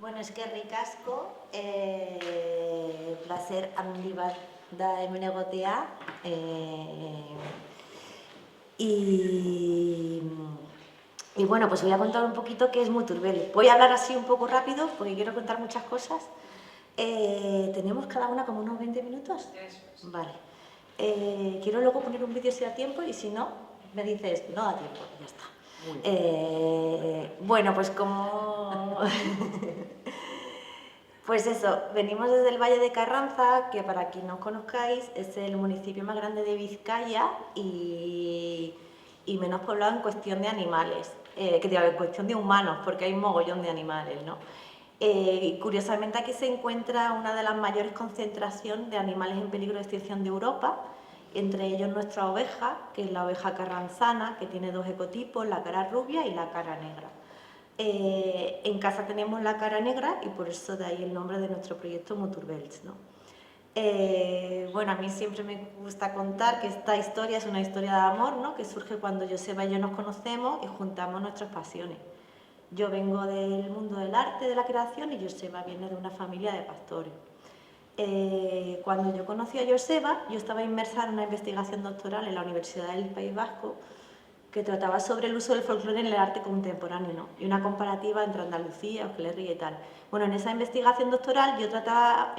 Bueno, eskerrik asko, placer handi bat da hemen egotea, y bueno, pues voy a contar un poquito qué es Muturbel. Voy a hablar así un poco rápido porque quiero contar muchas cosas. ¿Tenemos cada una como unos 20 minutos? Eso es. Vale. Quiero luego poner un vídeo si da tiempo y si no, me dices, no da tiempo, y ya está. Bueno, pues como... Pues eso, venimos desde el Valle de Carranza, que para quien no os conozcáis es el municipio más grande de Vizcaya y menos poblado en cuestión de animales, en cuestión de humanos, porque hay un mogollón de animales, ¿no? Y curiosamente aquí se encuentra una de las mayores concentraciones de animales en peligro de extinción de Europa, entre ellos nuestra oveja, que es la oveja carranzana, que tiene dos ecotipos, la cara rubia y la cara negra. En casa tenemos la cara negra y por eso de ahí el nombre de nuestro proyecto Muturbels, ¿no? Bueno, a mí siempre me gusta contar que esta historia es una historia de amor, ¿no? Que surge cuando Joseba y yo nos conocemos y juntamos nuestras pasiones. Yo vengo del mundo del arte, de la creación, y Joseba viene de una familia de pastores. Cuando yo conocí a Joseba, yo estaba inmersa en una investigación doctoral en la Universidad del País Vasco que trataba sobre el uso del folclore en el arte contemporáneo, ¿no? Y una comparativa entre Andalucía, Euskal Herria y tal. Bueno, en esa investigación doctoral yo trataba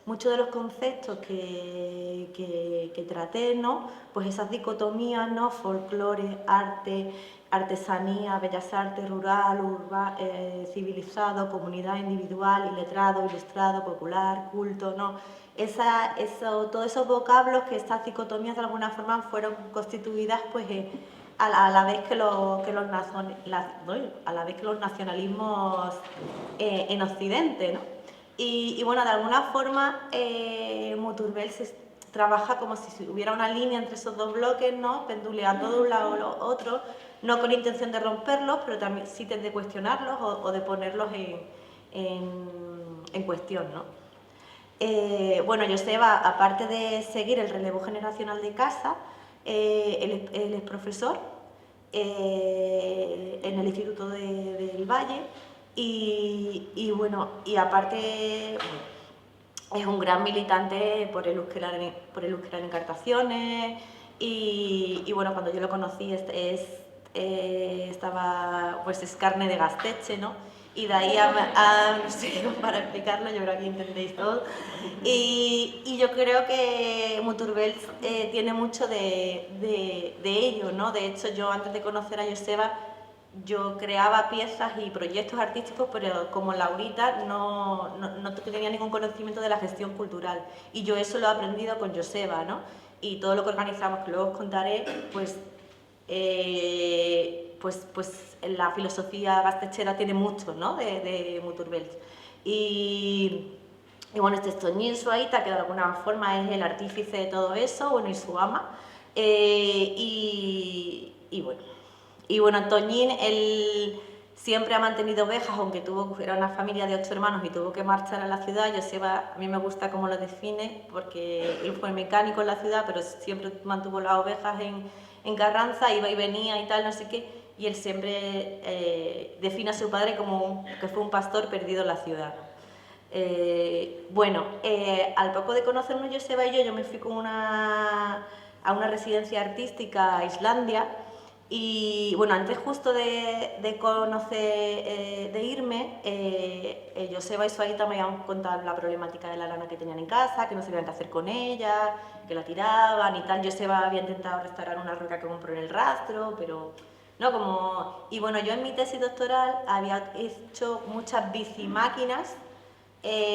muchos de los conceptos que traté, ¿no? Pues esas dicotomías, ¿no? Folclore, arte, artesanía, bellas artes, rural, civilizado, comunidad individual, iletrado, ilustrado, popular, culto, ¿no? Todos esos vocablos, que estas dicotomías de alguna forma fueron constituidas pues, a la vez que los nacionalismos en Occidente, ¿no? Y bueno, de alguna forma Muturbel trabaja como si hubiera una línea entre esos dos bloques, ¿no? Penduleando de un lado a otro, no con intención de romperlos, pero también sí de cuestionarlos o de ponerlos en cuestión, ¿no? Bueno, Joseba, aparte de seguir el relevo generacional de casa, él es profesor en el Instituto del Valle y aparte es un gran militante por el euskera en Cartaciones y bueno, cuando yo lo conocí estaba, pues es carne de Gasteche, ¿no? Y de ahí no sé, para explicarlo, yo creo que entendéis todo. Y yo creo que Muturbel tiene mucho de ello, ¿no? De hecho, yo antes de conocer a Joseba, yo creaba piezas y proyectos artísticos, pero como Laurita no tenía ningún conocimiento de la gestión cultural. Y yo eso lo he aprendido con Joseba, ¿no? Y todo lo que organizamos, que luego os contaré, pues la filosofía gastechera tiene mucho, ¿no? de Muturbel. Y bueno, este es Toñín Suaita, que de alguna forma es el artífice de todo eso, bueno, y su ama. Y bueno, Toñín, él siempre ha mantenido ovejas, aunque era una familia de 8 hermanos y tuvo que marchar a la ciudad. Joseba, a mí me gusta cómo lo define, porque él fue mecánico en la ciudad, pero siempre mantuvo las ovejas en Carranza, iba y venía y tal, no sé qué, y él siempre define a su padre como que fue un pastor perdido en la ciudad. Al poco de conocernos Joseba y yo me fui a una residencia artística a Islandia y bueno, antes justo de conocer, de irme, Joseba y Suaita me habían contado la problemática de la lana que tenían en casa, que no sabían qué hacer con ella, que la tiraban y tal. Joseba había intentado restaurar una roca que compró en el rastro, pero no como... Y bueno, yo en mi tesis doctoral había hecho muchas bicimáquinas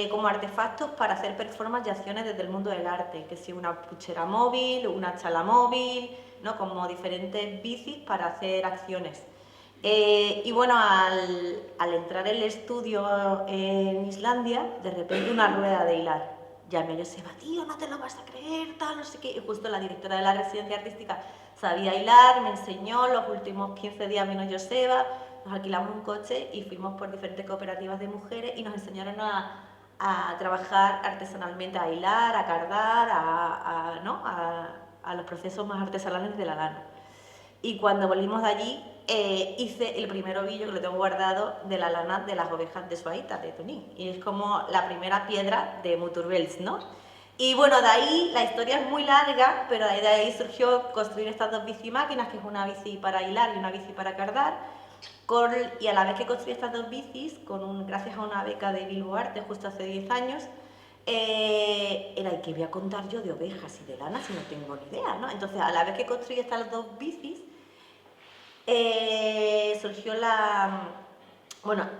como artefactos para hacer performances y acciones desde el mundo del arte, que si una puchera móvil, una chala móvil, ¿no? Como diferentes bicis para hacer acciones. Y bueno, al entrar en el estudio en Islandia, de repente una rueda de hilar. Llamé a Joseba, tío, no te lo vas a creer, tal, no sé qué. Y justo la directora de la residencia artística sabía hilar, me enseñó, los últimos 15 días vino Joseba, nos alquilamos un coche y fuimos por diferentes cooperativas de mujeres y nos enseñaron a trabajar artesanalmente, a hilar, a cardar, a los procesos más artesanales de la lana. Y cuando volvimos de allí, hice el primer ovillo, que lo tengo guardado, de la lana de las ovejas de Suaita, de Tuní. Y es como la primera piedra de Muturbels, ¿no? Y bueno, de ahí la historia es muy larga, pero de ahí surgió construir estas dos bicimáquinas, que es una bici para hilar y una bici para cardar. Y a la vez que construí estas dos bicis, gracias a una beca de Bilbo Arte justo hace 10 años, era, ¿y qué voy a contar yo de ovejas y de lana si no tengo ni idea, ¿no? Entonces, a la vez que construí estas dos bicis, surgió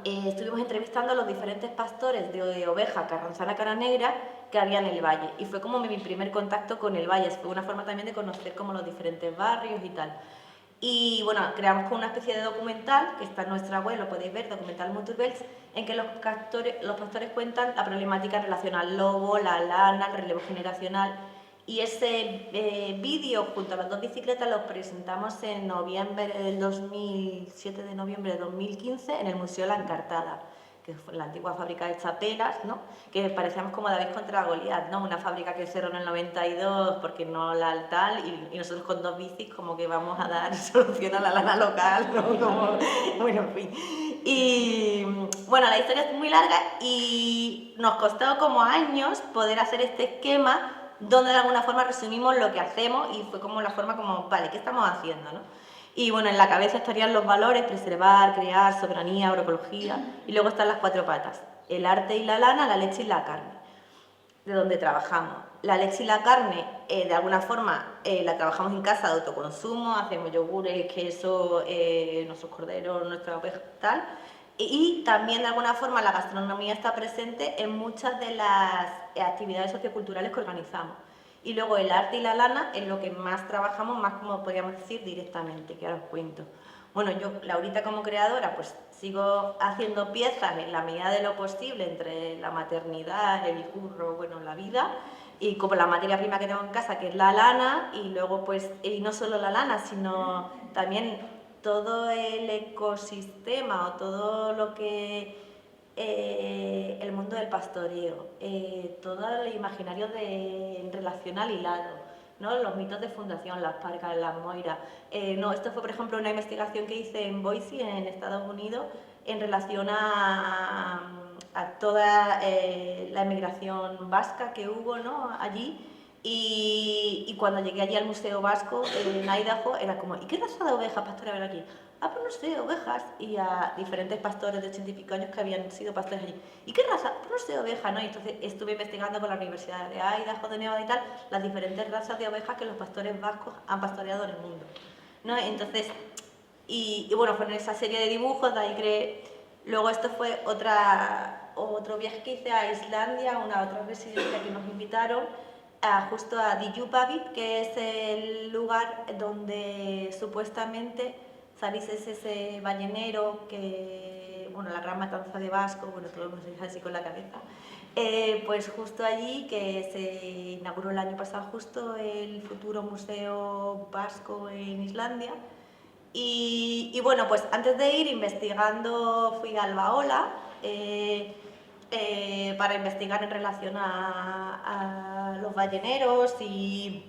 estuvimos entrevistando a los diferentes pastores de oveja carranzana cara negra que había en el valle, y fue como mi primer contacto con el valle, fue una forma también de conocer como los diferentes barrios y tal. Y bueno, creamos como una especie de documental, que está en nuestra web, lo podéis ver, documental Muturbels, en que los pastores cuentan la problemática en relación al lobo, la lana, el relevo generacional. Y ese vídeo junto a las dos bicicletas lo presentamos en noviembre del 7 de noviembre de 2015 en el Museo La Encartada, que fue la antigua fábrica de chapelas, ¿no? Que parecíamos como David contra Goliat, ¿no? Una fábrica que cerró en el 92 porque no la tal, y nosotros con dos bicis como que vamos a dar solución a la lana local, ¿no? Como, bueno, en fin. Y bueno, la historia es muy larga y nos costó como años poder hacer este esquema donde de alguna forma resumimos lo que hacemos, y fue como la forma como, vale, ¿qué estamos haciendo, no? Y bueno, en la cabeza estarían los valores: preservar, crear, soberanía, agroecología, y luego están las cuatro patas: el arte y la lana, la leche y la carne, de donde trabajamos. La leche y la carne, de alguna forma, la trabajamos en casa de autoconsumo, hacemos yogures, queso, nuestros corderos, nuestra oveja, tal. Y también, de alguna forma, la gastronomía está presente en muchas de las actividades socioculturales que organizamos. Y luego el arte y la lana es lo que más trabajamos, más como podríamos decir directamente, que ahora os cuento. Bueno, yo, Laurita, como creadora, pues sigo haciendo piezas en la medida de lo posible entre la maternidad, el curro, bueno, la vida, y como la materia prima que tengo en casa, que es la lana, y luego pues, y no solo la lana, sino también todo el ecosistema o todo lo que el mundo del pastoreo, todo el imaginario en relación al hilado, ¿no? Los mitos de fundación, las parcas, las moiras. Esto fue, por ejemplo, una investigación que hice en Boise, en Estados Unidos, en relación a toda la emigración vasca que hubo, ¿no? Allí. Y cuando llegué allí al Museo Vasco en Idaho, era como, ¿y qué raza de ovejas pastorea haber aquí? Ah, pues no sé, ovejas. Y a diferentes pastores de 80 y pico años que habían sido pastores allí. ¿Y qué raza? Pues no sé, oveja, ¿no? Y entonces estuve investigando con la Universidad de Idaho, de Nevada y tal, las diferentes razas de ovejas que los pastores vascos han pastoreado en el mundo, ¿no? Entonces, y bueno, fue en esa serie de dibujos, de ahí creé. Luego esto fue otro viaje que hice a Islandia, una otra residencia que nos invitaron, justo a Djúpavik, que es el lugar donde supuestamente, ¿sabéis? Es ese ballenero que, bueno, la gran matanza de Vasco, bueno, todo lo hemos así con la cabeza. Pues justo allí, que se inauguró el año pasado justo el futuro Museo Vasco en Islandia. Y bueno, pues antes de ir investigando fui a Albaola, para investigar en relación a los balleneros y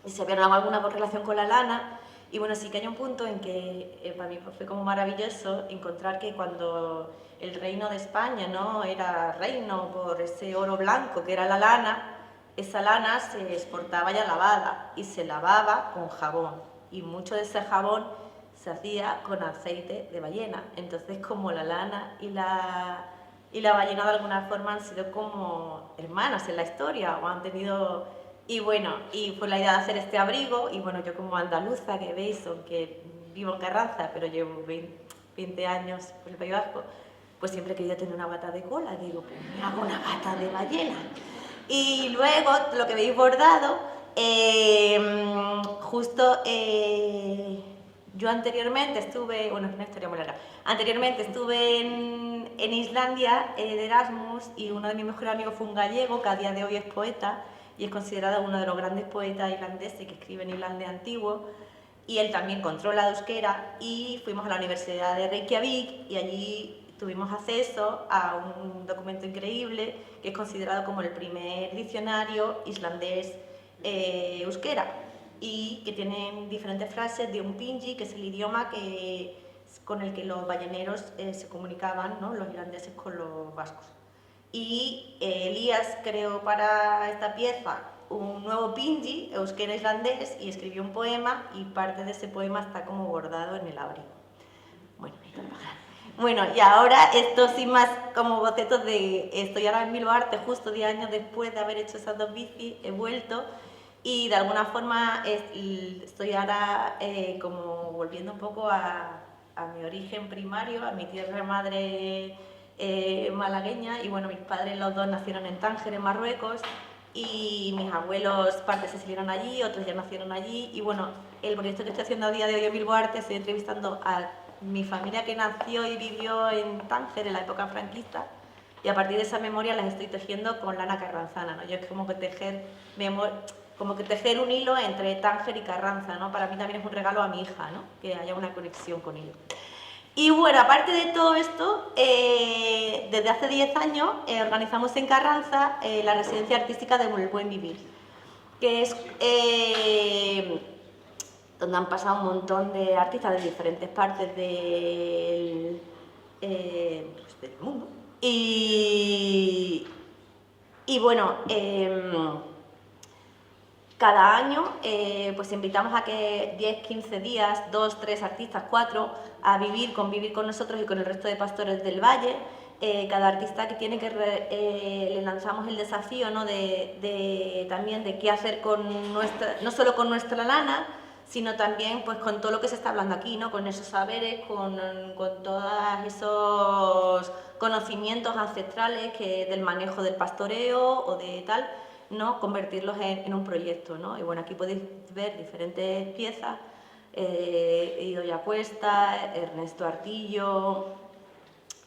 si había alguna relación con la lana. Y bueno, sí que hay un punto en que para mí fue como maravilloso encontrar que cuando el reino de España, ¿no?, era reino por ese oro blanco que era la lana, esa lana se exportaba ya lavada y se lavaba con jabón, y mucho de ese jabón se hacía con aceite de ballena. Entonces, como la lana y la ballena de alguna forma han sido como hermanas en la historia, o han tenido. Y bueno, y fue la idea de hacer este abrigo. Y bueno, yo como andaluza, que veis, aunque vivo en Carranza, pero llevo 20 años por el País Vasco, pues siempre he querido tener una bata de cola. Digo, pues me hago una bata de ballena. Y luego, lo que veis bordado, justo yo anteriormente estuve, bueno, es una historia muy larga, anteriormente estuve en Islandia de Erasmus, y uno de mis mejores amigos fue un gallego que a día de hoy es poeta y es considerado uno de los grandes poetas irlandeses que escribe en irlandés antiguo, y él también controla euskera, y fuimos a la Universidad de Reykjavik y allí tuvimos acceso a un documento increíble que es considerado como el primer diccionario islandés euskera. y que tienen diferentes frases de un pinyi, que es el idioma con el que los balleneros se comunicaban, ¿no? Los irlandeses con los vascos. Y Elías creó para esta pieza un nuevo pinyi, euskera islandés, y escribió un poema, y parte de ese poema está como bordado en el abrigo. Bueno, y ahora esto sin más como bocetos de... Estoy ahora en Bilbao Arte, justo 10 años después de haber hecho esas dos bicis, he vuelto y de alguna forma estoy ahora como volviendo un poco a mi origen primario, a mi tierra madre malagueña, y bueno, mis padres los dos nacieron en Tánger, en Marruecos, y mis abuelos, parte se siguieron allí, otros ya nacieron allí, y bueno, el proyecto que estoy haciendo a día de hoy en Bilbao Arte, estoy entrevistando a mi familia que nació y vivió en Tánger en la época franquista, y a partir de esa memoria las estoy tejiendo con lana carranzana, ¿no? Yo es como que tejer un hilo entre Tánger y Carranza, ¿no? Para mí también es un regalo a mi hija, ¿no? Que haya una conexión con ello. Y bueno, aparte de todo esto, desde hace 10 años organizamos en Carranza la residencia artística de El Buen Vivir, que es donde han pasado un montón de artistas de diferentes partes del mundo. Y bueno, cada año pues invitamos a que 10, 15 días, 2, 3 artistas, 4, a convivir con nosotros y con el resto de pastores del valle. Cada artista que tiene que le lanzamos el desafío, ¿no? también de qué hacer con no solo con nuestra lana, sino también pues con todo lo que se está hablando aquí, ¿no? Con esos saberes, con todos esos conocimientos ancestrales del manejo del pastoreo o de tal, ¿no? Convertirlos en un proyecto, ¿no? Y bueno, aquí podéis ver diferentes piezas, Idoia Cuesta, Ernesto Artillo,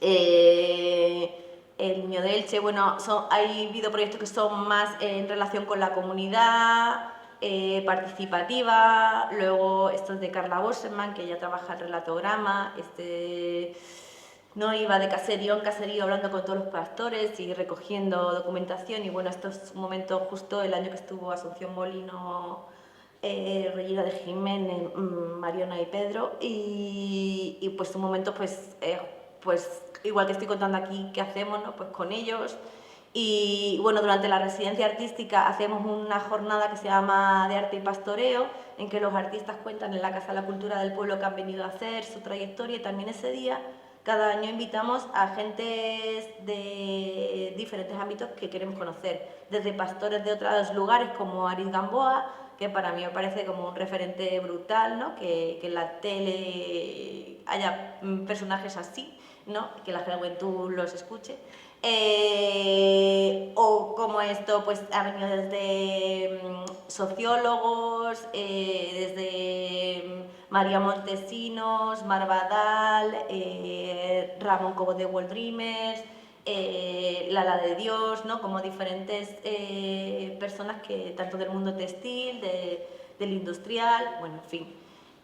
el Niño de Elche. Bueno, hay videoproyectos que son más en relación con la comunidad, participativa, luego estos de Carla Bosselman, que ella trabaja el relatograma, no iba de caserío en caserío hablando con todos los pastores y recogiendo documentación, y bueno, esto es un momento justo el año que estuvo Asunción Molino, Regina de Jiménez, Mariona y Pedro, y pues un momento pues igual que estoy contando aquí qué hacemos, ¿no? Pues con ellos. Y bueno, durante la residencia artística hacemos una jornada que se llama de arte y pastoreo, en que los artistas cuentan en la Casa de la Cultura del Pueblo que han venido a hacer, su trayectoria, y también ese día, cada año invitamos a gentes de diferentes ámbitos que queremos conocer, desde pastores de otros lugares como Aris Gamboa, que para mí me parece como un referente brutal, ¿no? Que en la tele haya personajes así, ¿no? Que la juventud los escuche. O como esto pues ha venido desde sociólogos, desde María Montesinos, Mar Badal, Ramón Cobo de World Dreamers, Lala de Dios, ¿no? Como diferentes personas que tanto del mundo textil, del industrial, bueno, en fin.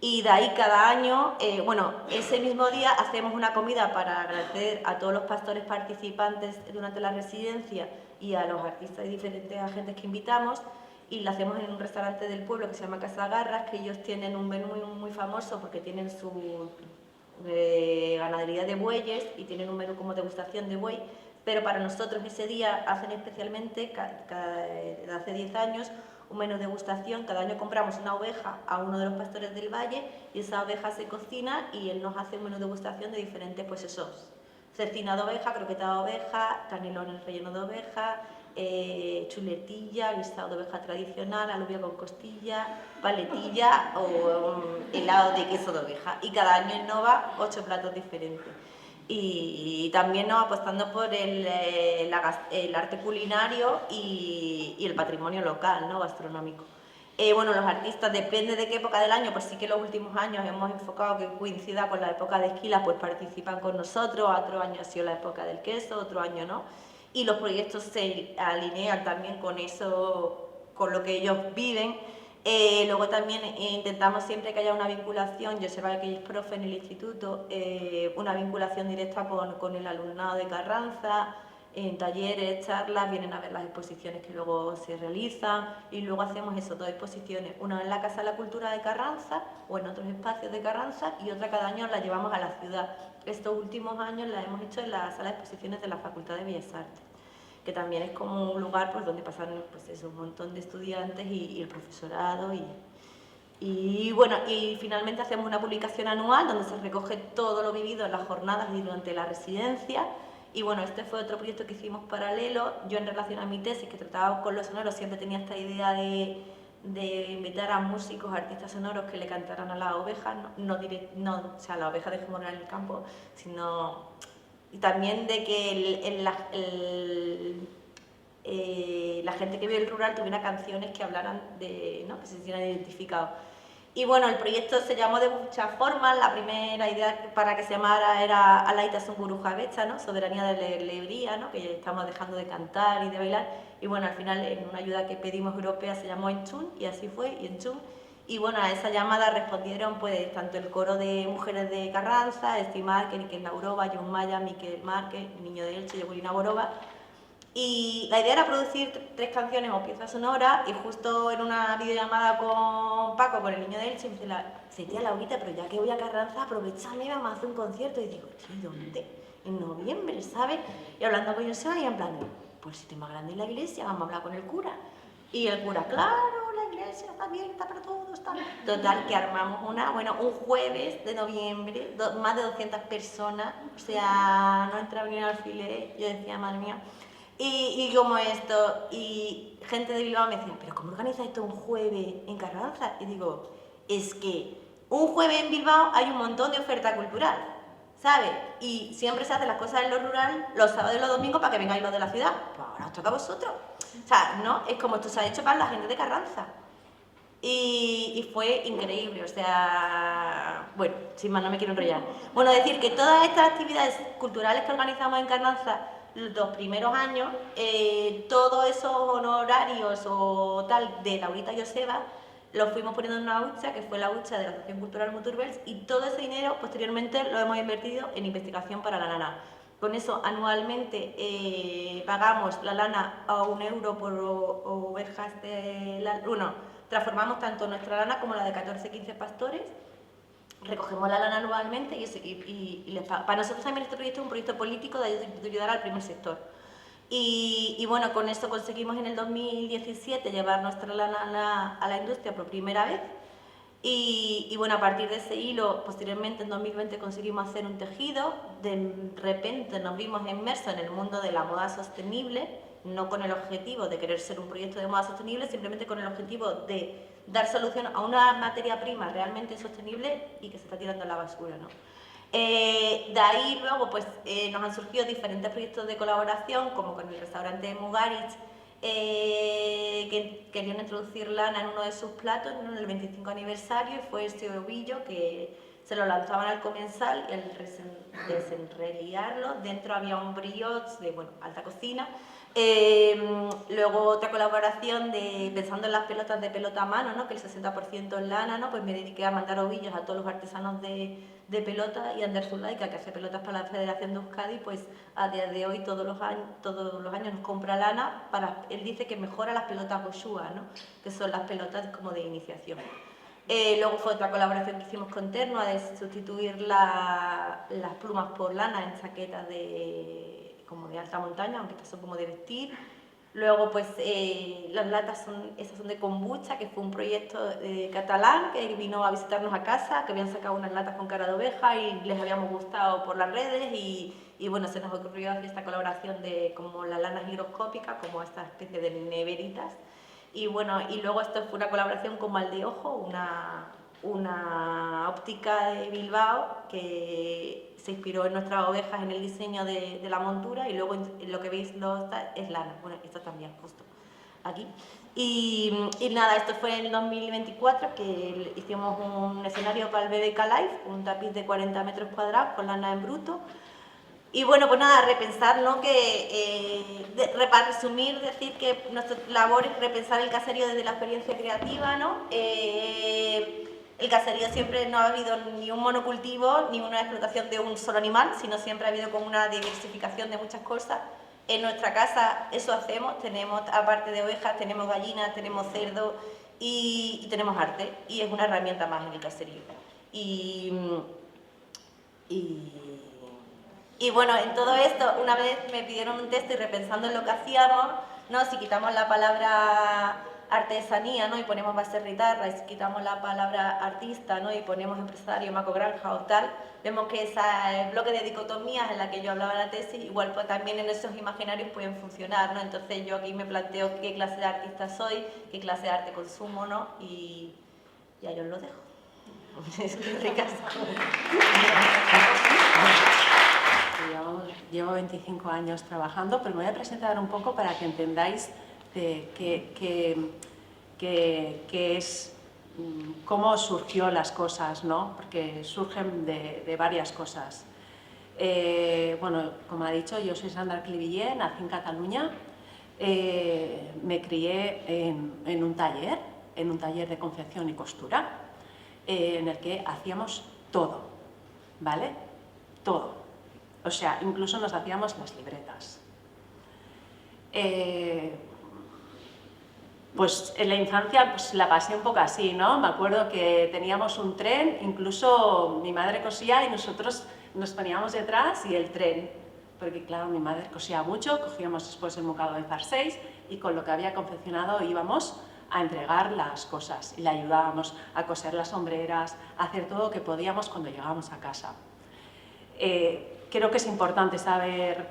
Y de ahí cada año, bueno, ese mismo día hacemos una comida para agradecer a todos los pastores participantes durante la residencia y a los artistas y diferentes agentes que invitamos, y la hacemos en un restaurante del pueblo que se llama Casa Garras, que ellos tienen un menú muy famoso porque tienen su ganadería de bueyes y tienen un menú como degustación de buey, pero para nosotros ese día hacen especialmente, desde hace 10 años, un menú de degustación. Cada año compramos una oveja a uno de los pastores del valle y esa oveja se cocina y él nos hace un menú de degustación de diferentes, pues esos, cecina de oveja, croqueta de oveja, canelones relleno de oveja, chuletilla, guisado de oveja tradicional, alubia con costilla, paletilla o helado de queso de oveja. Y cada año innova 8 platos diferentes. Y también apostando por el arte culinario y el patrimonio local, ¿no? Gastronómico. Bueno, los artistas, depende de qué época del año, pues sí que los últimos años hemos enfocado que coincida con la época de esquila, pues participan con nosotros. Otro año ha sido la época del queso, otro año no. Y los proyectos se alinean también con eso, con lo que ellos viven. Luego también intentamos siempre que haya una vinculación, yo sé que es profe en el instituto, una vinculación directa con el alumnado de Carranza, en talleres, charlas, vienen a ver las exposiciones que luego se realizan y luego hacemos eso, 2 exposiciones, una en la Casa de la Cultura de Carranza o en otros espacios de Carranza y otra cada año la llevamos a la ciudad. Estos últimos años la hemos hecho en la Sala de Exposiciones de la Facultad de Bellas Artes, que también es como un lugar pues, donde pasan pues, eso, un montón de estudiantes y el profesorado y bueno, y finalmente hacemos una publicación anual donde se recoge todo lo vivido en las jornadas y durante la residencia. Y bueno, este fue otro proyecto que hicimos paralelo. Yo en relación a mi tesis, que trataba con los sonoros, siempre tenía esta idea de invitar a músicos, artistas sonoros que le cantaran a las ovejas, o sea, a la oveja de morar en el campo, sino... Y también de que la gente que vive el rural tuviera canciones que hablaran de, ¿no? Que se sintieran identificados. Y bueno, el proyecto se llamó de muchas formas. La primera idea para que se llamara era Alaita Sunguruja Becha, ¿no? Soberanía de la alegría, ¿no? Que estamos dejando de cantar y de bailar. Y bueno, al final en una ayuda que pedimos europea se llamó Enchun y así fue, y Enchun. Y bueno, a esa llamada respondieron pues tanto el coro de mujeres de Carranza, Esti Márquez, Niquel Nauroba, John Maya, Miquel Márquez, Niño de Elche, Yogurina Boroba. Y la idea era producir 3 canciones o piezas sonoras y justo en una videollamada con Paco, con el Niño de Elche, me dice sí, tía Laurita, pero ya que voy a Carranza, aprovechame, vamos a hacer un concierto. Y digo, tío, ¿dónde? En noviembre, ¿sabes? Y hablando con Joseba y en plan, pues si te más grande la iglesia, vamos a hablar con el cura. Y el cura, claro, la iglesia está abierta para todos, está... Total, que armamos un jueves de noviembre, más de 200 personas, o sea, no entraba ni un alfiler. Yo decía, madre mía. Y como esto, y gente de Bilbao me decía, pero ¿cómo organizáis esto un jueves en Carranza? Y digo, es que un jueves en Bilbao hay un montón de oferta cultural, ¿sabes? Y siempre se hacen las cosas en lo rural los sábados y los domingos para que vengáis los de la ciudad. Pues ahora os toca a vosotros. O sea, ¿no? Es como esto se ha hecho para la gente de Carranza. Y fue increíble, o sea, bueno, sin más, no me quiero enrollar. Bueno, decir que todas estas actividades culturales que organizamos en Carranza los primeros años, todos esos honorarios o tal de Laurita Joseba los fuimos poniendo en una hucha, que fue la hucha de la Asociación Cultural Muturbels, y todo ese dinero posteriormente lo hemos invertido en investigación para la lana. Con eso anualmente pagamos la lana a €1 por ovejas de la... transformamos tanto nuestra lana como la de 14-15 pastores, recogemos la lana anualmente y para nosotros también este proyecto es un proyecto político de ayudar al primer sector. Y bueno, con esto conseguimos en el 2017 llevar nuestra lana a la industria por primera vez. Y bueno, a partir de ese hilo, posteriormente en 2020 conseguimos hacer un tejido. De repente nos vimos inmersos en el mundo de la moda sostenible, no con el objetivo de querer ser un proyecto de moda sostenible, simplemente con el objetivo de dar solución a una materia prima realmente sostenible y que se está tirando a la basura, ¿no? De ahí luego pues, nos han surgido diferentes proyectos de colaboración, como con el restaurante Mugaritz, que querían introducir lana en uno de sus platos en el 25 aniversario, y fue este ovillo que se lo lanzaban al comensal y al desenreliarlo, dentro había un brioche de alta cocina. Luego otra colaboración pensando en las pelotas de pelota a mano, ¿no? Que el 60% es lana, ¿no? Pues me dediqué a mandar ovillos a todos los artesanos de pelota, y Ander Zulaika, que hace pelotas para la Federación de Euskadi, pues a día de hoy todos los años nos compra lana él dice que mejora las pelotas Boshua, ¿no? Que son las pelotas como de iniciación. Luego fue otra colaboración que hicimos con Ternoa de sustituir las plumas por lana en chaquetas como de alta montaña, aunque estas son como de vestir. Luego, pues, las latas esas son de kombucha, que fue un proyecto catalán que vino a visitarnos a casa, que habían sacado unas latas con cara de oveja y les habíamos gustado por las redes y bueno, se nos ocurrió hacer esta colaboración de como las lanas higroscópicas, como esta especie de neveritas. Y bueno, y luego esto fue una colaboración con Maldeojo, una óptica de Bilbao que se inspiró en nuestras ovejas en el diseño de la montura, y luego lo que veis es lana. Bueno, esto también, justo aquí. Y nada, esto fue en el 2024 que hicimos un escenario para el BBK Live, un tapiz de 40 metros cuadrados con lana en bruto. Y bueno, pues nada, repensar, ¿no? Para resumir, decir que nuestra labor es repensar el caserío desde la experiencia creativa, ¿no? El caserío siempre no ha habido ni un monocultivo ni una explotación de un solo animal, sino siempre ha habido como una diversificación de muchas cosas. En nuestra casa eso hacemos, tenemos, aparte de ovejas, tenemos gallinas, tenemos cerdo y tenemos arte, y es una herramienta más en el caserío. Y, y, y bueno, en todo esto, una vez me pidieron un texto y repensando en lo que hacíamos, ¿no? Si quitamos la palabra artesanía, ¿no? Y ponemos baserritarra, y si quitamos la palabra artista, ¿no? Y ponemos empresario, macogranja o tal, vemos que ese bloque de dicotomías en la que yo hablaba en la tesis, igual pues, también en esos imaginarios pueden funcionar, ¿no? Entonces yo aquí me planteo qué clase de artista soy, qué clase de arte consumo, ¿no? Y ahí os lo dejo. Es que ricas. Llevo 25 años trabajando, pero me voy a presentar un poco para que entendáis qué es, cómo surgió las cosas, ¿no? Porque surgen de varias cosas. Bueno, como ha dicho, yo soy Sandra Clivillé, nací en Cataluña, me crié en un taller de confección y costura, en el que hacíamos todo, ¿vale? Todo. O sea, incluso nos hacíamos las libretas. Pues en la infancia pues, la pasé un poco así, ¿no? Me acuerdo que teníamos un tren, incluso mi madre cosía y nosotros nos poníamos detrás y el tren. Porque claro, mi madre cosía mucho, cogíamos después el mocado de farseis y con lo que había confeccionado íbamos a entregar las cosas y le ayudábamos a coser las sombreras, a hacer todo lo que podíamos cuando llegábamos a casa. Creo que es importante saber,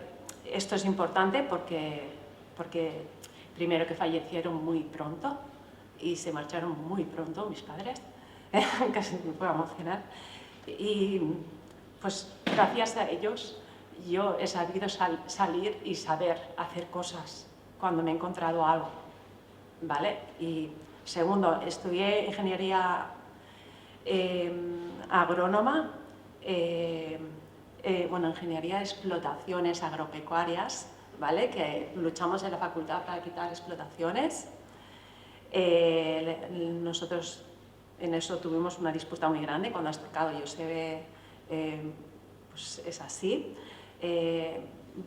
esto es importante porque primero que fallecieron muy pronto y se marcharon muy pronto mis padres, casi me puedo emocionar, y pues gracias a ellos yo he sabido salir y saber hacer cosas cuando me he encontrado algo, ¿vale? Y segundo, estudié ingeniería agrónoma, bueno, ingeniería de explotaciones agropecuarias, ¿vale? Que luchamos en la facultad para quitar explotaciones. Nosotros en eso tuvimos una disputa muy grande cuando has tocado Josebe, pues es así.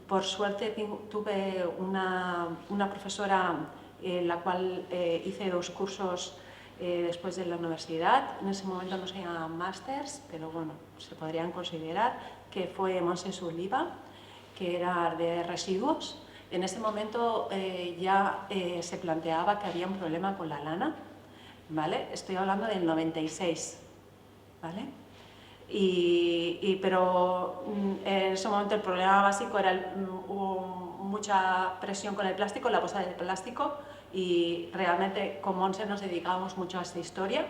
Por suerte tuve una profesora en la cual hice 2 cursos después de la universidad. En ese momento no se llamaban másters, pero bueno, se podrían considerar, que fue Montse Surliva, que era de residuos. En ese momento ya se planteaba que había un problema con la lana, ¿vale? Estoy hablando del 96, ¿vale? Pero en ese momento el problema básico era hubo mucha presión con el plástico, la bolsa del plástico, y realmente con Montse nos dedicábamos mucho a esta historia,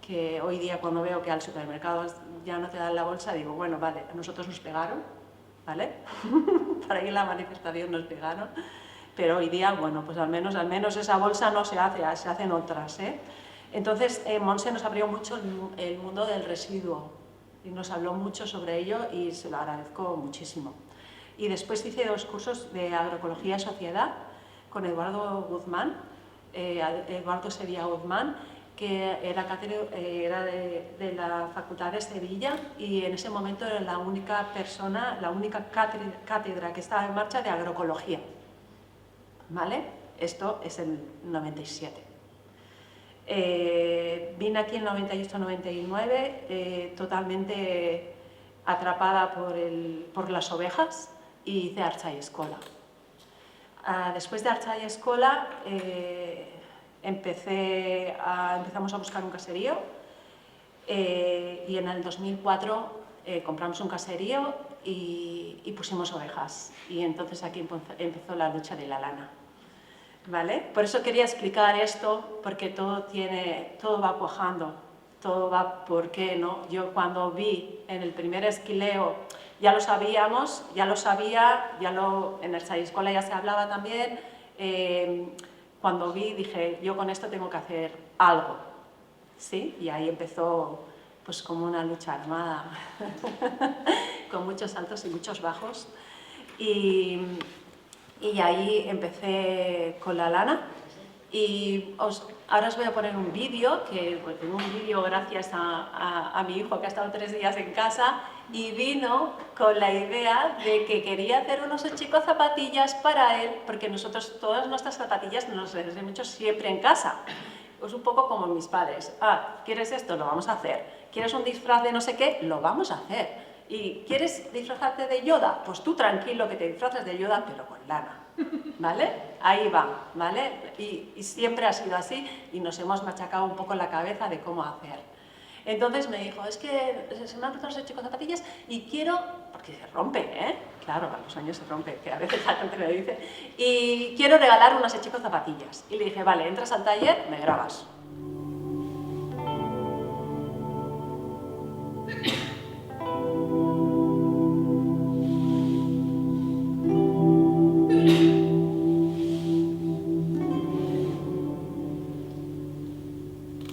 que hoy día cuando veo que al supermercado ya no te dan la bolsa, digo, bueno, vale, a nosotros nos pegaron, ¿vale? Para ir a la manifestación nos pegaron, pero hoy día, bueno, pues al menos esa bolsa no se hace, se hacen otras, ¿eh? Entonces, Montse nos abrió mucho el mundo del residuo y nos habló mucho sobre ello y se lo agradezco muchísimo. Y después hice 2 cursos de agroecología y sociedad con Eduardo Guzmán, Eduardo Sevilla Guzmán, que era de la Facultad de Sevilla y en ese momento era la única persona, la única cátedra que estaba en marcha de agroecología, ¿vale? Esto es el 97. Vine aquí en 98-99 totalmente atrapada por las ovejas y hice Archa y Escola. Después de Archa y Escola empezamos a buscar un caserío y en el 2004 compramos un caserío y pusimos ovejas y entonces aquí empezó la lucha de la lana. ¿Vale? Por eso quería explicar esto, porque todo va cuajando, todo va por qué, ¿no? Yo cuando vi en el primer esquileo, ya lo sabíamos, en el Escola ya se hablaba también, cuando vi dije, yo con esto tengo que hacer algo, ¿sí? Y ahí empezó pues como una lucha armada, con muchos altos y muchos bajos. Y ahí empecé con la lana y ahora os voy a poner un vídeo, que pues, tengo un vídeo gracias a mi hijo que ha estado 3 días en casa y vino con la idea de que quería hacer unos chicos zapatillas para él, porque nosotros todas nuestras zapatillas nos las hemos hecho siempre en casa. Es un poco como mis padres. ¿Quieres esto? Lo vamos a hacer. ¿Quieres un disfraz de no sé qué? Lo vamos a hacer. ¿Y quieres disfrazarte de Yoda? Pues tú tranquilo que te disfraces de Yoda, pero con lana. ¿Vale? Ahí va, ¿vale? Y siempre ha sido así y nos hemos machacado un poco la cabeza de cómo hacer. Entonces me dijo, es que se me han roto los chicos zapatillas y quiero, porque se rompe, ¿eh? Claro, a los años se rompe, que a veces la gente me dice, y quiero regalar unos chicos zapatillas. Y le dije, vale, entras al taller, me grabas.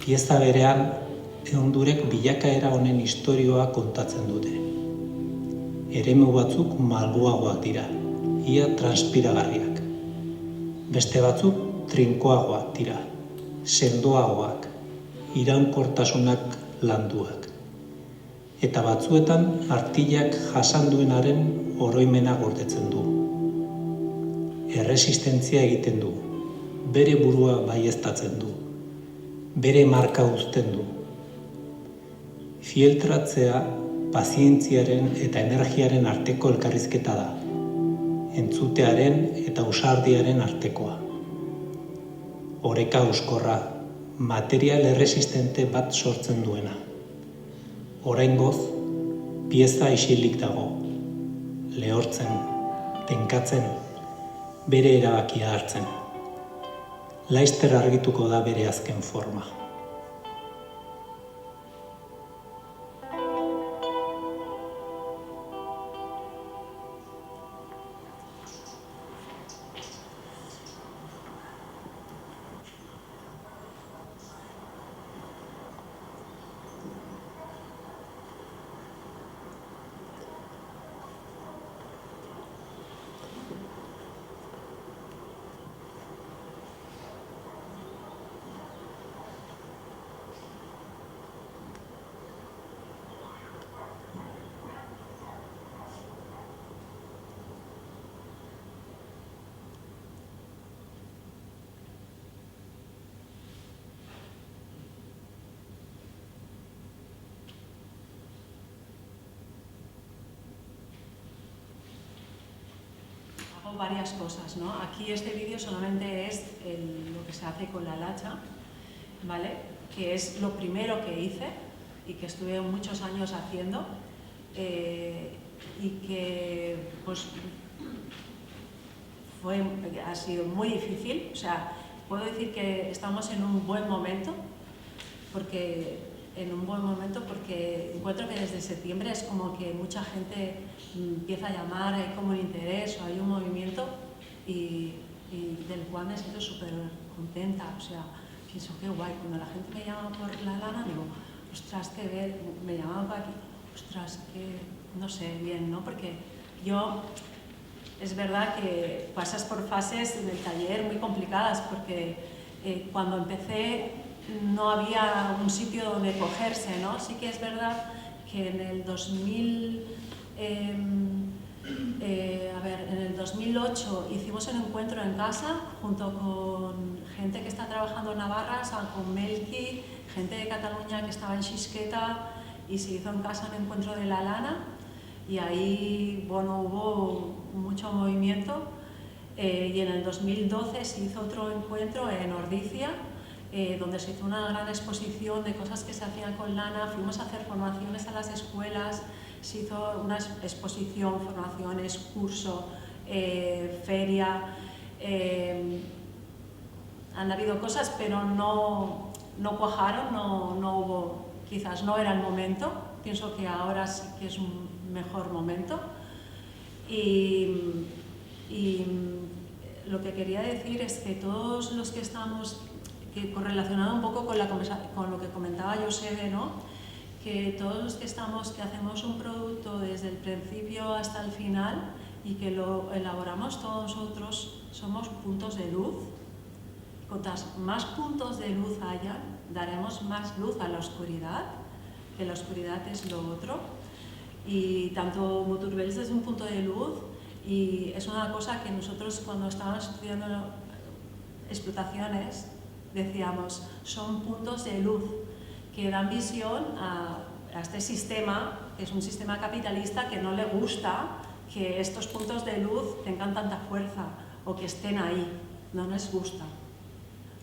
Pieza berean, ehundurek bilakaera honen istorioa kontatzen dute. Eremu batzuk malguagoak dira, ia transpiragarriak. Beste batzuk trinkoagoak dira, sendoagoak, iraunkortasunak landuak. Eta batzuetan artilak jasanduenaren oroimena gordetzen du. Erresistentzia egiten du, bere burua baieztatzen du, bere marka uzten du. Fieltratzea pazientziaren eta energiaren arteko elkarrizketa da, entzutearen eta ausardiaren artekoa. Oreka euskorra, material erresistente bat sortzen duena. Oraingoz, pieza isilik dago, lehortzen, tenkatzen, bere erabakia hartzen. Laster argituko da bere azken forma. Varias cosas, ¿no? Aquí este vídeo solamente es lo que se hace con la lacha, ¿vale? Que es lo primero que hice y que estuve muchos años haciendo y que pues ha sido muy difícil. O sea, puedo decir que estamos en un buen momento porque encuentro que desde septiembre es como que mucha gente empieza a llamar, hay como un interés o hay un movimiento y del cual me siento súper contenta. O sea, pienso qué guay. Cuando la gente me llama por la lana, digo, ostras, qué bien, me llamaban para aquí, ostras, qué, no sé, bien, ¿no? Porque yo, es verdad que pasas por fases en el taller muy complicadas porque cuando empecé no había un sitio donde cogerse, ¿no? Sí que es verdad que en el 2008 hicimos un encuentro en casa junto con gente que está trabajando en Navarra, con Melqui, gente de Cataluña que estaba en Xisqueta y se hizo en casa un encuentro de la lana y ahí, bueno, hubo mucho movimiento y en el 2012 se hizo otro encuentro en Ordizia donde se hizo una gran exposición de cosas que se hacían con lana, fuimos a hacer formaciones a las escuelas, se hizo una exposición, formaciones, curso, feria, han habido cosas pero no cuajaron, no hubo, quizás no era el momento, pienso que ahora sí que es un mejor momento y lo que quería decir es que todos los que estamos correlacionado un poco con lo que comentaba Josebe, ¿no? Que todos los que hacemos un producto desde el principio hasta el final y que lo elaboramos todos nosotros, somos puntos de luz. Cuantas más puntos de luz haya, daremos más luz a la oscuridad, que la oscuridad es lo otro. Y tanto Moturbells es un punto de luz y es una cosa que nosotros cuando estábamos estudiando explotaciones decíamos, son puntos de luz que dan visión a este sistema, que es un sistema capitalista que no le gusta que estos puntos de luz tengan tanta fuerza o que estén ahí, no les gusta.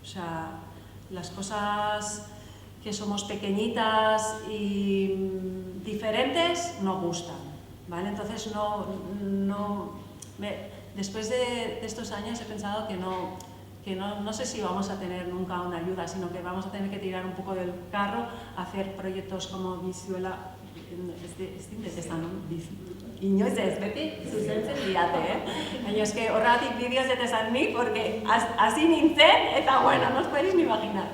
O sea, las cosas que somos pequeñitas y diferentes no gustan, ¿vale? Entonces después de estos años he pensado que no sé si vamos a tener nunca una ayuda, sino que vamos a tener que tirar un poco del carro, hacer proyectos como Visuela, estic detestant inoiz ez, beti zuzentzen diate, baina eske horregatik bideoz ez esan nik, porque hasi nintzen, eta bueno, no os podéis ni imaginar.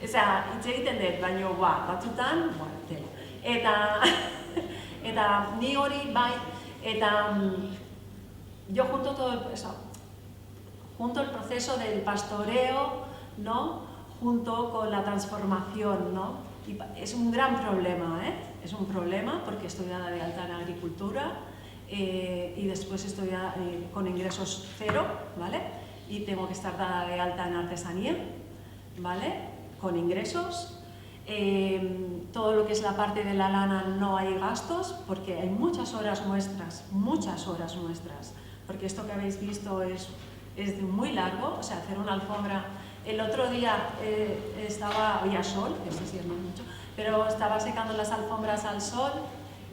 Osea, hitz egiten dut, baina batzutan, tela. Eta ni hori bai, eta yo junto el proceso del pastoreo, ¿no? Junto con la transformación, ¿no? Y es un gran problema, es un problema porque estoy dada de alta en agricultura y después estoy con ingresos cero, ¿vale? Y tengo que estar dada de alta en artesanía, ¿vale? Con ingresos. Todo lo que es la parte de la lana no hay gastos porque hay muchas horas nuestras, porque esto que habéis visto es muy largo, o sea, hacer una alfombra. El otro día había sol, que eso sí es muy mucho, pero estaba secando las alfombras al sol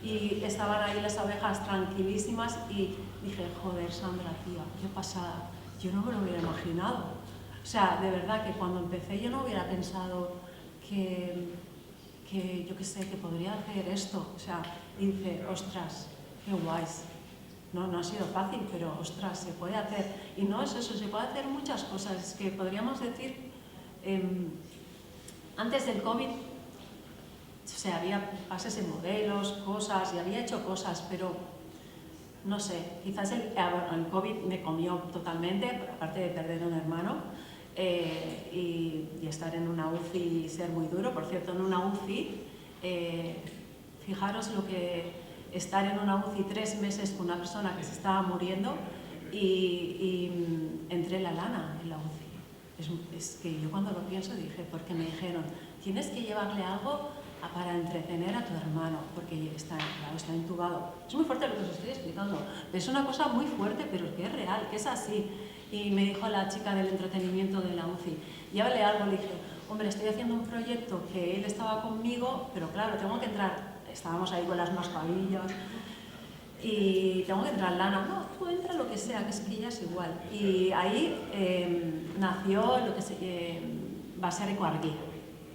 y estaban ahí las abejas tranquilísimas y dije, joder, Sandra, tía, qué pasada, yo no me lo hubiera imaginado. O sea, de verdad que cuando empecé yo no hubiera pensado que yo qué sé, que podría hacer esto. O sea, y dice, ostras, qué guays. No ha sido fácil, pero ostras, se puede hacer. Y no es eso, se puede hacer muchas cosas. Es que podríamos decir, antes del COVID, o sea, había bases en modelos, cosas, y había hecho cosas, pero no sé, quizás el COVID me comió totalmente, aparte de perder un hermano, y estar en una UCI y ser muy duro. Por cierto, en una UCI, fijaros lo que estar en una UCI 3 meses con una persona que se estaba muriendo y entré en la lana en la UCI. Es que yo cuando lo pienso dije, porque me dijeron, tienes que llevarle algo para entretener a tu hermano, porque está intubado. Es muy fuerte lo que os estoy explicando, es una cosa muy fuerte, pero que es real, que es así. Y me dijo la chica del entretenimiento de la UCI, llévale algo. Le dije, hombre, estoy haciendo un proyecto que él estaba conmigo, pero claro, tengo que entrar. Estábamos ahí con las mascarillas y tengo que entrar lana. No, tú entra lo que sea, que es que ya es igual. Y ahí nació lo que Baserriko Argia,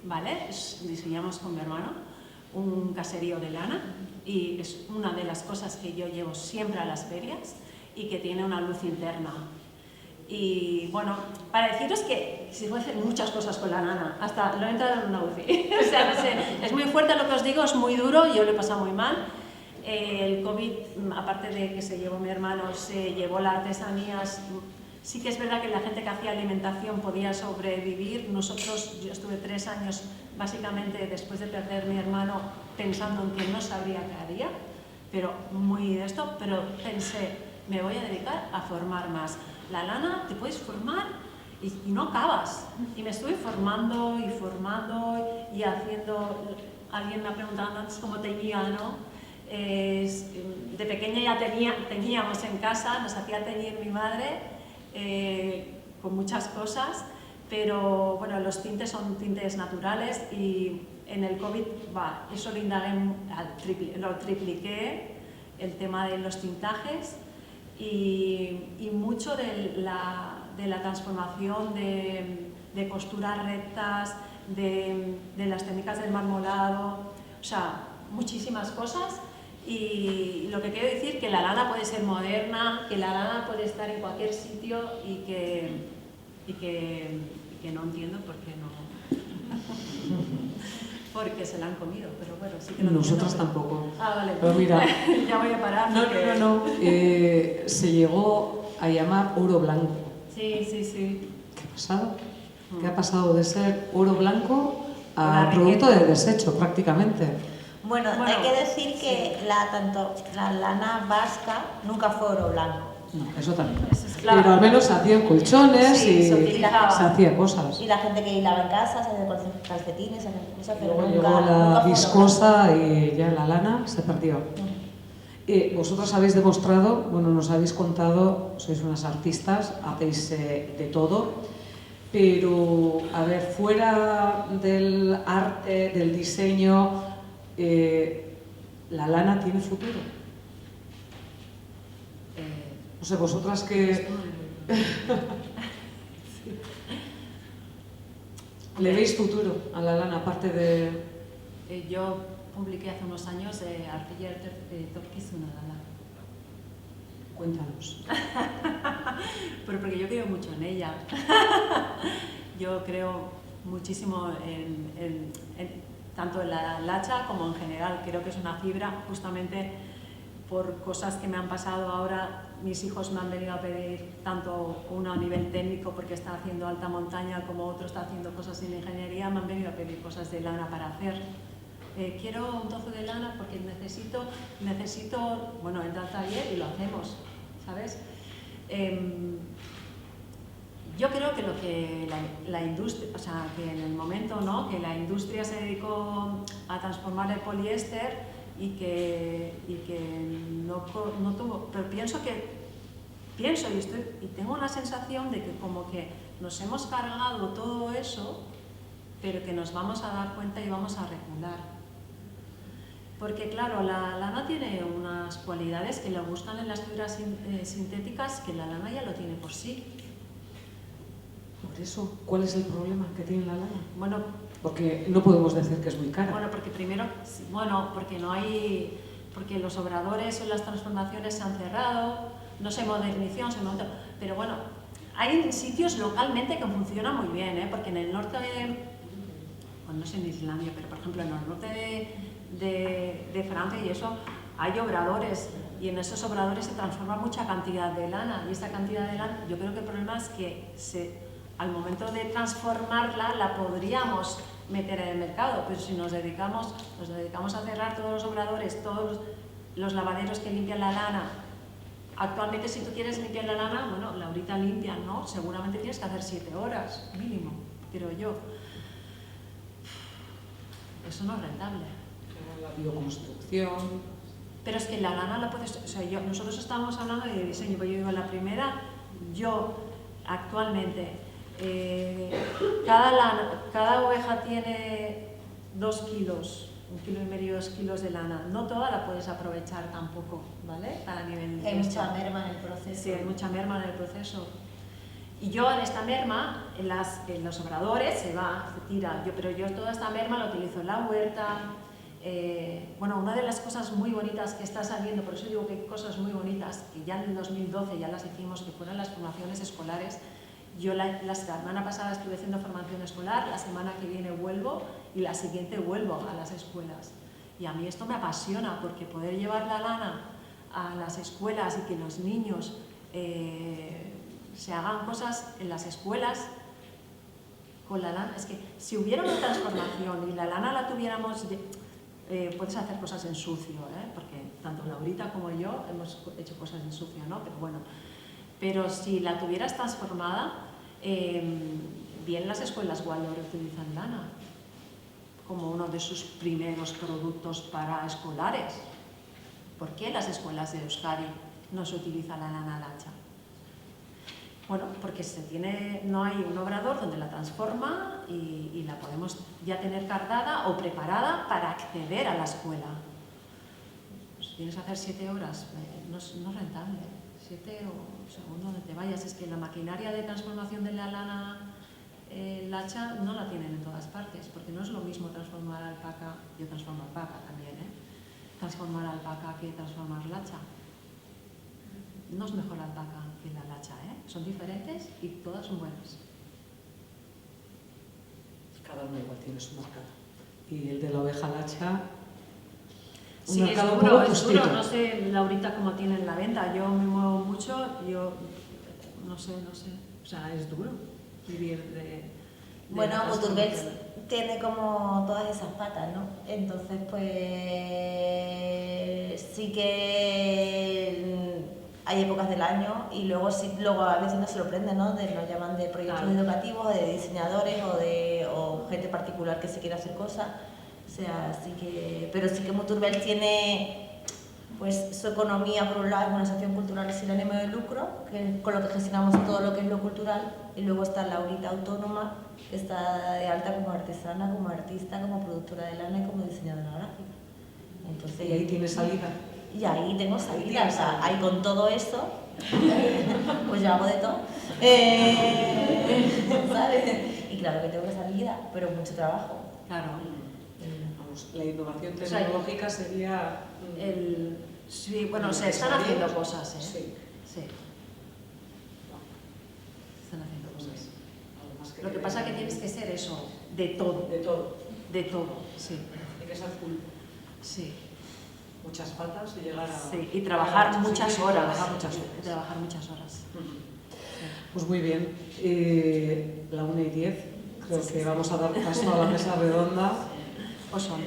¿vale? Diseñamos con mi hermano un caserío de lana y es una de las cosas que yo llevo siempre a las ferias y que tiene una luz interna. Y bueno, para deciros que se puede hacer muchas cosas con la lana, hasta lo he entrado en una UCI. O sea, no sé, es muy fuerte lo que os digo, es muy duro, yo lo he pasado muy mal. El COVID, aparte de que se llevó mi hermano, se llevó las artesanías. Sí que es verdad que la gente que hacía alimentación podía sobrevivir. Yo estuve 3 años, básicamente, después de perder mi hermano, pensando en que no sabría qué haría, pero pensé, me voy a dedicar a formar más. La lana te puedes formar y no acabas. Y me estuve formando y haciendo. Alguien me ha preguntado antes cómo teñía, ¿no? De pequeña ya teñíamos en casa, nos hacía teñir mi madre con muchas cosas, pero bueno, los tintes son tintes naturales y en el COVID eso lo indagué, lo tripliqué, el tema de los tintajes. Y mucho de la transformación de costuras rectas, de las técnicas del marmolado, o sea, muchísimas cosas. Y lo que quiero decir que la lana puede ser moderna, que la lana puede estar en cualquier sitio y que no entiendo por qué no. Porque se la han comido, pero bueno, sí que lo Nosotros entiendo, tampoco. Ah, vale. Pero mira, ya voy a parar. No. Se llegó a llamar oro blanco. Sí. ¿Qué ha pasado? ¿Qué ha pasado de ser oro blanco a La producto riqueza. de desecho prácticamente? Bueno, Bueno, hay que decir que tanto la lana vasca nunca fue oro blanco. No, eso también. Eso es claro. Pero al menos se hacían colchones Sí, y se utilizaba. se hacía cosas. Y la gente que hilaba en casa, se hacía calcetines, se hacía cosas, pero Luego nunca, llegó nunca la fue oro viscosa y ya la lana se perdió. blanco. Vosotros habéis demostrado, bueno, nos habéis contado, sois unas artistas, hacéis de todo, pero, a ver, fuera del arte, del diseño, ¿la lana tiene futuro? No sé, vosotras que... ¿Le veis futuro a la lana, aparte de...? Yo publiqué hace unos años Artillar Torquizuna Lana. Cuéntanos. Pero porque yo creo mucho en ella. Yo creo muchísimo tanto en la lacha como en general. Creo que es una fibra, justamente por cosas que me han pasado ahora. Mis hijos me han venido a pedir tanto uno a nivel técnico porque está haciendo alta montaña como otro está haciendo cosas en ingeniería, me han venido a pedir cosas de lana para hacer. Quiero un trozo de lana porque necesito, bueno, entra al taller y lo hacemos, ¿sabes? Yo creo que lo que la industria, o sea, que en el momento, ¿no?, que la industria se dedicó a transformar el poliéster y que no tuvo, pero pienso y tengo la sensación de que como que nos hemos cargado todo eso, pero que nos vamos a dar cuenta y vamos a recular. Porque claro, la lana tiene unas cualidades que le gustan en las fibras sintéticas que la lana ya lo tiene por sí. Por eso, ¿cuál es el problema que tiene la lana? Bueno, Porque no podemos decir que es muy cara. bueno, porque primero, porque no hay, porque los obradores o las transformaciones se han cerrado, no se modernizó, pero bueno, hay sitios localmente que funcionan muy bien, porque en el norte no sé en Islandia, pero por ejemplo en el norte de Francia y eso, hay obradores y en esos obradores se transforma mucha cantidad de lana y esa cantidad de lana, yo creo que el problema es que al momento de transformarla la podríamos meter en el mercado, pero si nos dedicamos a cerrar todos los obradores, todos los lavaderos que limpian la lana. Actualmente, si tú quieres limpiar la lana, bueno, la ahorita limpian, ¿no? Seguramente tienes que hacer 7 horas, mínimo, creo yo. Eso no es rentable. La bioconstrucción... Pero es que la lana la puedes... O sea, nosotros estamos hablando de diseño, pero yo digo, la primera, actualmente, cada oveja tiene 2 kilos, 1,5 kilos, 2 kilos de lana. No toda la puedes aprovechar tampoco, ¿vale? Para nivel Hay mucha merma en el proceso. Sí, hay mucha merma en el proceso. Y yo en esta merma, en los obradores se tira. Pero yo toda esta merma la utilizo en la huerta. Bueno, una de las cosas muy bonitas que está saliendo, por eso digo que hay cosas muy bonitas, que ya en el 2012 ya las hicimos, que fueron las formaciones escolares. Yo la semana pasada estuve haciendo formación escolar, la semana que viene vuelvo y la siguiente vuelvo a las escuelas. Y a mí esto me apasiona porque poder llevar la lana a las escuelas y que los niños se hagan cosas en las escuelas con la lana. Es que si hubiera una transformación y la lana la tuviéramos, puedes hacer cosas en sucio, porque tanto Laurita como yo hemos hecho cosas en sucio, ¿no? Pero bueno, pero si la tuvieras transformada, bien las escuelas Waldorf utilizan lana como uno de sus primeros productos para escolares. ¿Por qué las escuelas de Euskadi no se utiliza la lana lacha? Bueno, porque no hay un obrador donde la transforma y la podemos ya tener cargada o preparada para acceder a la escuela. Si tienes que hacer 7 horas, no es rentable. 7 o según donde te vayas. Es que la maquinaria de transformación de la lana lacha no la tienen en todas partes, porque no es lo mismo transformar alpaca, yo transformo alpaca también, transformar alpaca que transformar lacha. No es mejor la alpaca que la lacha, son diferentes y todas son buenas. Cada uno igual tiene su mercado. Y el de la oveja lacha... Sí, es duro, no sé Laurita cómo tienen la venta, yo me muevo mucho, yo no sé, o sea, es duro vivir Bueno, las Muturbels condiciones. tiene como todas esas patas, ¿no? Entonces, pues sí que hay épocas del año y luego sí, luego a veces nos sorprende, ¿no? Nos llaman de proyectos Claro. educativos, o de diseñadores o gente particular que se quiere hacer cosas. O sea, sí que, pero sí que Muturbels tiene pues su economía, por un lado, es una asociación cultural sin ánimo de lucro, que, con lo que gestionamos todo lo que es lo cultural, y luego está Laurita Autónoma, que está de alta como artesana, como artista, como productora de lana y como diseñadora gráfica. Entonces, Y ahí tienes salida. y ahí tengo salida, tienes o sea, salida. ahí con todo esto, pues yo hago de todo. ¿Sabes? Y claro que tengo salida, pero mucho trabajo. Claro. Vamos, la innovación O sea, tecnológica sería... Sí, bueno, se están haciendo cosas, ¿eh? Sí. Sí. Están haciendo cosas. Algo más Lo que pasa es que tienes que ser eso, de todo, De todo. de todo, sí. Tiene que ser full. Sí, Muchas patas y llegar a... sí. Y trabajar muchas sitios, horas. trabajar muchas horas. Y trabajar muchas horas. Pues muy bien. La 1:10. Creo que vamos a dar paso a la mesa redonda. O son.